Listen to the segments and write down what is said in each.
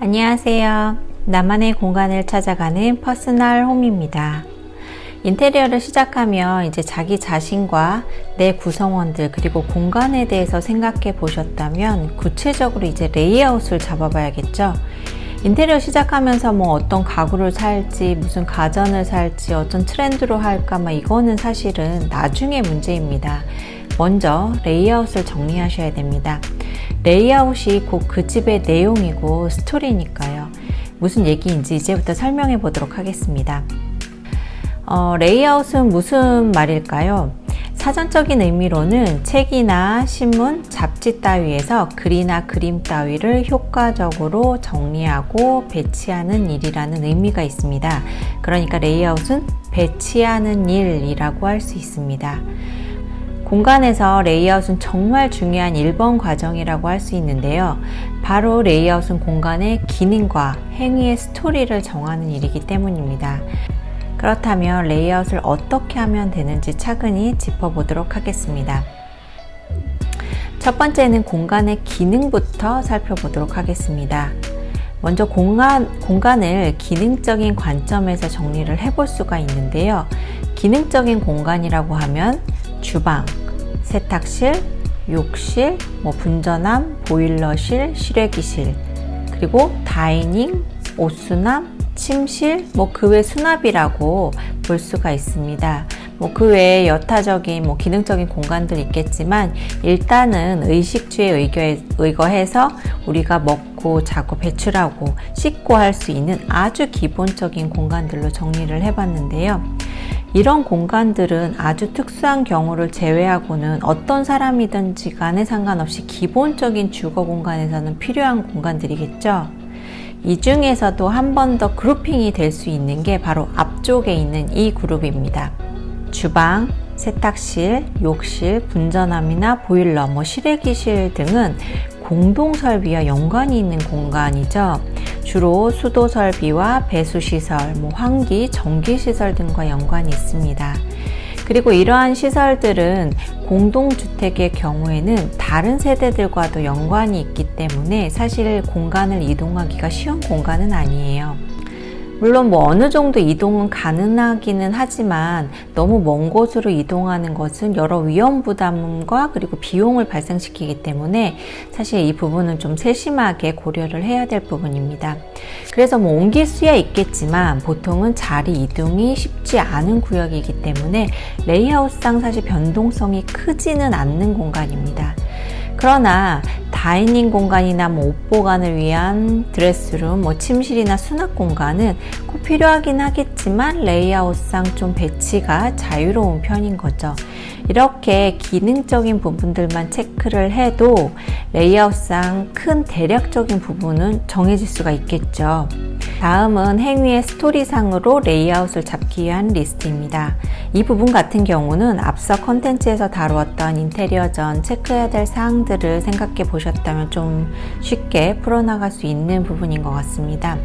안녕하세요. 나만의 공간을 찾아가는 퍼스널 홈입니다. 인테리어를 시작하면 이제 자기 자신과 내 구성원들 그리고 공간에 대해서 생각해 보셨다면 구체적으로 이제 레이아웃을 잡아봐야겠죠. 인테리어 시작하면서 뭐 어떤 가구를 살지, 무슨 가전을 살지, 어떤 트렌드로 할까, 이거는 사실은 나중의 문제입니다. 먼저 레이아웃을 정리하셔야 됩니다. 레이아웃이 곧 그 집의 내용이고 스토리니까요. 무슨 얘기인지 이제부터 설명해 보도록 하겠습니다. 레이아웃은 무슨 말일까요? 사전적인 의미로는 책이나 신문, 잡지 따위에서 글이나 그림 따위를 효과적으로 정리하고 배치하는 일이라는 의미가 있습니다. 그러니까 레이아웃은 배치하는 일이라고 할 수 있습니다. 공간에서 레이아웃은 정말 중요한 1번 과정이라고 할 수 있는데요. 바로 레이아웃은 공간의 기능과 행위의 스토리를 정하는 일이기 때문입니다. 그렇다면 레이아웃을 어떻게 하면 되는지 차근히 짚어보도록 하겠습니다. 첫 번째는 공간의 기능부터 살펴보도록 하겠습니다. 먼저 공간을 기능적인 관점에서 정리를 해볼 수가 있는데요. 기능적인 공간이라고 하면 주방, 세탁실, 욕실, 분전함, 보일러실, 실외기실, 그리고 다이닝, 옷수납, 침실, 그 외 수납이라고 볼 수가 있습니다. 그 외에 여타적인 기능적인 공간들이 있겠지만 일단은 의식주에 의거해서 우리가 먹고 자고 배출하고 씻고 할 수 있는 아주 기본적인 공간들로 정리를 해봤는데요. 이런 공간들은 아주 특수한 경우를 제외하고는 어떤 사람이든지 간에 상관없이 기본적인 주거 공간에서는 필요한 공간들이겠죠. 이 중에서도 한 번 더 그룹핑이 될 수 있는 게 바로 앞쪽에 있는 이 그룹입니다. 주방, 세탁실, 욕실, 분전함이나 보일러, 실외기실 등은 공동설비와 연관이 있는 공간이죠. 주로 수도설비와 배수시설, 환기, 전기시설 등과 연관이 있습니다. 그리고 이러한 시설들은 공동주택의 경우에는 다른 세대들과도 연관이 있기 때문에 사실 공간을 이동하기가 쉬운 공간은 아니에요. 물론 어느 정도 이동은 가능하기는 하지만 너무 먼 곳으로 이동하는 것은 여러 위험 부담과 그리고 비용을 발생시키기 때문에 사실 이 부분은 좀 세심하게 고려를 해야 될 부분입니다. 그래서 옮길 수야 있겠지만 보통은 자리 이동이 쉽지 않은 구역이기 때문에 레이아웃상 사실 변동성이 크지는 않는 공간입니다. 그러나 다이닝 공간이나 옷 보관을 위한 드레스룸, 침실이나 수납 공간은 꼭 필요하긴 하겠지만 레이아웃상 좀 배치가 자유로운 편인 거죠. 이렇게 기능적인 부분들만 체크를 해도 레이아웃상 큰 대략적인 부분은 정해질 수가 있겠죠. 다음은 행위의 스토리상으로 레이아웃을 잡기 위한 리스트입니다. 이 부분 같은 경우는 앞서 컨텐츠에서 다루었던 인테리어 전 체크해야 될 사항들을 생각해 보셨다면 좀 쉽게 풀어나갈 수 있는 부분인 것 같습니다.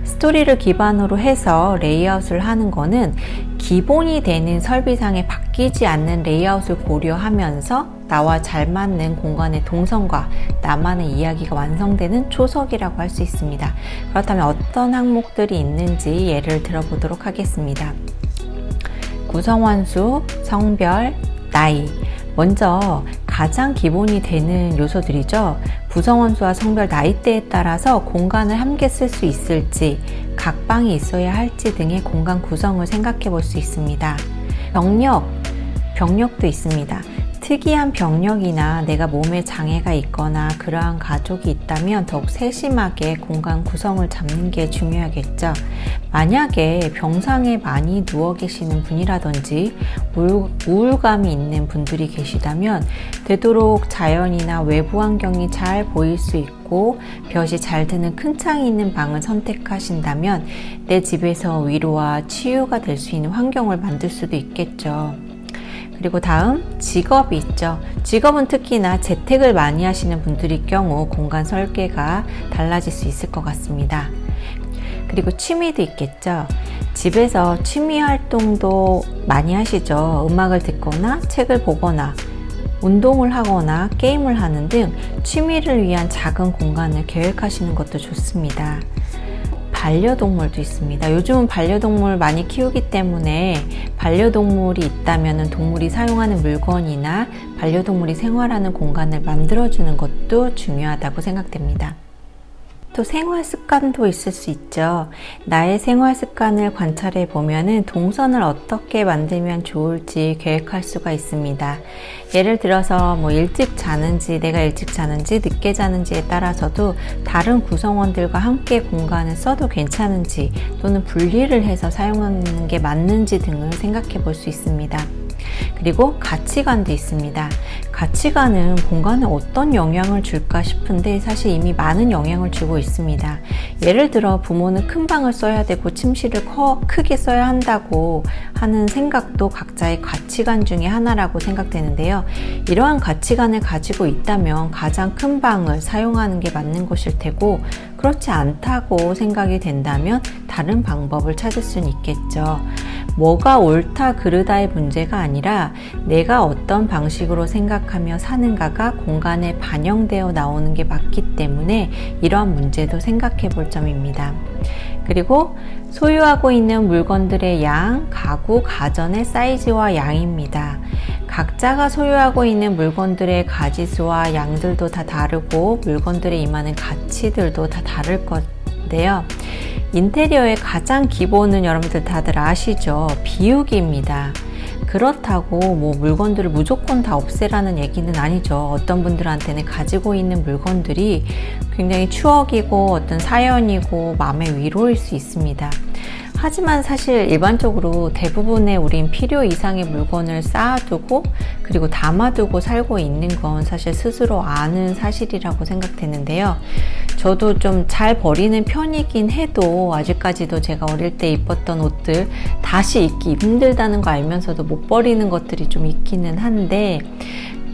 스토리를 기반으로 해서 레이아웃을 하는 거는 기본이 되는 설비상에 바뀌지 않는 레이아웃을 고려하면서 나와 잘 맞는 공간의 동선과 나만의 이야기가 완성되는 초석이라고 할 수 있습니다. 그렇다면 어떤 항목들이 있는지 예를 들어보도록 하겠습니다. 구성원 수, 성별, 나이. 먼저 가장 기본이 되는 요소들이죠. 구성원 수와 성별, 나이대에 따라서 공간을 함께 쓸 수 있을지, 각 방이 있어야 할지 등의 공간 구성을 생각해 볼 수 있습니다. 병력도 있습니다. 특이한 병력이나 내가 몸에 장애가 있거나 그러한 가족이 있다면 더욱 세심하게 공간 구성을 잡는 게 중요하겠죠. 만약에 병상에 많이 누워 계시는 분이라든지 우울감이 있는 분들이 계시다면 되도록 자연이나 외부 환경이 잘 보일 수 있고 볕이 잘 드는 큰 창이 있는 방을 선택하신다면 내 집에서 위로와 치유가 될 수 있는 환경을 만들 수도 있겠죠. 그리고 다음 직업이 있죠. 직업은 특히나 재택을 많이 하시는 분들일 경우 공간 설계가 달라질 수 있을 것 같습니다. 그리고 취미도 있겠죠. 집에서 취미 활동도 많이 하시죠. 음악을 듣거나 책을 보거나 운동을 하거나 게임을 하는 등 취미를 위한 작은 공간을 계획하시는 것도 좋습니다. 반려동물도 있습니다. 요즘은 반려동물 많이 키우기 때문에 반려동물이 있다면 동물이 사용하는 물건이나 반려동물이 생활하는 공간을 만들어주는 것도 중요하다고 생각됩니다. 또 생활 습관도 있을 수 있죠. 나의 생활 습관을 관찰해 보면은 동선을 어떻게 만들면 좋을지 계획할 수가 있습니다. 예를 들어서 일찍 자는지, 내가 일찍 자는지, 늦게 자는지에 따라서도 다른 구성원들과 함께 공간을 써도 괜찮은지 또는 분리를 해서 사용하는 게 맞는지 등을 생각해 볼 수 있습니다. 그리고 가치관도 있습니다. 가치관은 공간에 어떤 영향을 줄까 싶은데 사실 이미 많은 영향을 주고 있습니다. 예를 들어 부모는 큰 방을 써야 되고 침실을 크게 써야 한다고 하는 생각도 각자의 가치관 중에 하나라고 생각되는데요. 이러한 가치관을 가지고 있다면 가장 큰 방을 사용하는 게 맞는 것일 테고, 그렇지 않다고 생각이 된다면 다른 방법을 찾을 수는 있겠죠. 뭐가 옳다 그르다의 문제가 아니라 내가 어떤 방식으로 생각하며 사는가가 공간에 반영되어 나오는 게 맞기 때문에 이러한 문제도 생각해 볼 점입니다. 그리고 소유하고 있는 물건들의 양, 가구, 가전의 사이즈와 양입니다. 각자가 소유하고 있는 물건들의 가지수와 양들도 다 다르고 물건들에 임하는 가치들도 다 다를 건데요. 인테리어의 가장 기본은 여러분들 다들 아시죠? 비우기입니다. 그렇다고 물건들을 무조건 다 없애라는 얘기는 아니죠. 어떤 분들한테는 가지고 있는 물건들이 굉장히 추억이고 어떤 사연이고 마음의 위로일 수 있습니다. 하지만 사실 일반적으로 대부분의 우린 필요 이상의 물건을 쌓아두고 그리고 담아두고 살고 있는 건 사실 스스로 아는 사실이라고 생각되는데요. 저도 좀 잘 버리는 편이긴 해도 아직까지도 제가 어릴 때 입었던 옷들 다시 입기 힘들다는 거 알면서도 못 버리는 것들이 좀 있기는 한데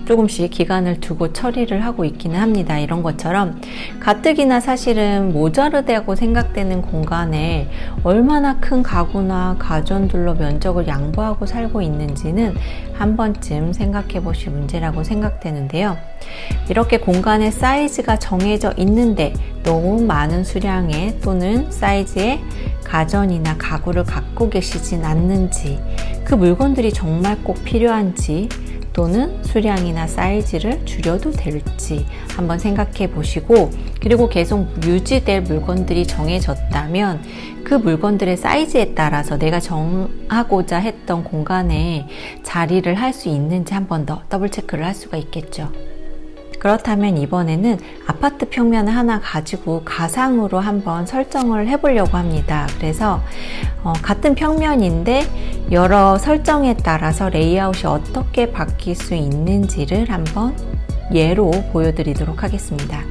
조금씩 기간을 두고 처리를 하고 있기는 합니다. 이런 것처럼 가뜩이나 사실은 모자르다고 생각되는 공간에 얼마나 큰 가구나 가전들로 면적을 양보하고 살고 있는지는 한 번쯤 생각해 보실 문제라고 생각되는데요. 이렇게 공간의 사이즈가 정해져 있는데 너무 많은 수량의 또는 사이즈의 가전이나 가구를 갖고 계시진 않는지, 그 물건들이 정말 꼭 필요한지 또는 수량이나 사이즈를 줄여도 될지 한번 생각해 보시고, 그리고 계속 유지될 물건들이 정해졌다면 그 물건들의 사이즈에 따라서 내가 정하고자 했던 공간에 자리를 할 수 있는지 한 번 더 더블 체크를 할 수가 있겠죠. 그렇다면 이번에는 아파트 평면을 하나 가지고 가상으로 한번 설정을 해보려고 합니다. 그래서 같은 평면인데 여러 설정에 따라서 레이아웃이 어떻게 바뀔 수 있는지를 한번 예로 보여드리도록 하겠습니다.